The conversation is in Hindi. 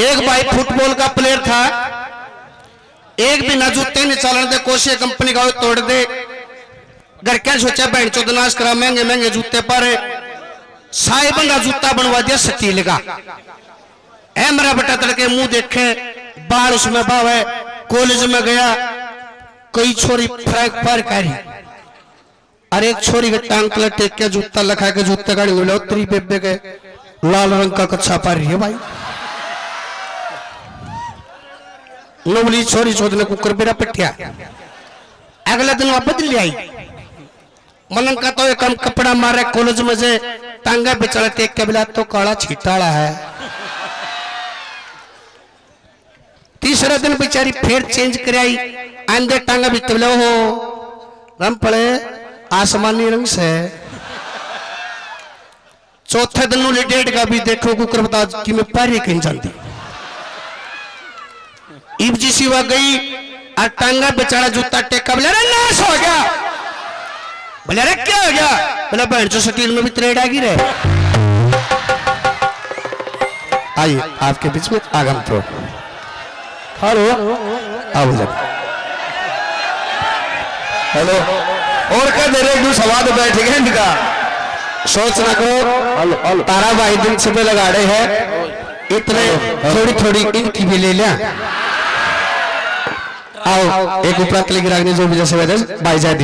एक भाई फुटबॉल का प्लेयर था, एक बिना जूते नहीं चलन दे, कोशिश कंपनी का तोड़ दे। घर क्या सोचा बहन चौदह नाश करा, महंगे महंगे जूते पर साहिबन का जूता बनवा दिया स्टील का। है मेरा बेटा तड़के मुंह देखे, बाल उसमें भाव है। कॉलेज में गया, कोई छोरी फ्रैक पर करी, अरे एक छोरी के टांग तले टेक के जूता लखा के जूते का उत्तरी बेबे के लाल रंग का कच्चा पा रही है भाई। नवली छोरी चौधरी कुकर बेरा पटिया। अगले दिन वहां बदली आई, मलन का तो एक कपड़ा मारे कॉलेज में से टांगा बेचारा टेक के बिला तो काला छीटाड़ा है। तीसरे दिन बेचारी फिर चेंज कर आई, आंधे टांगा भी तबले हो रम पड़े आसमानी रंग से। चौथे दिन डेट का भी देखो कुकर बता कि मैं पैरी कहीं जाती। इब जी सिवा गई और टांगा बेचारा जूता टेका, बोले अरे नाश हो गया। बोले अरे क्या हो गया? बोला बहन जो स्टील में भी त्रेड आ गई रहे। आइए आपके बीच में आगम तो हेलो हेलो और क्या दे रहे सवाद बैठे गए इनका सोच ना करो। तारा भाई दिन सुबह लगा रहे हैं, इतने थोड़ी थोड़ी इनकी भी ले लिया। आओ एक उपरांत लेकर आगे जो भी जैसे भाई जाए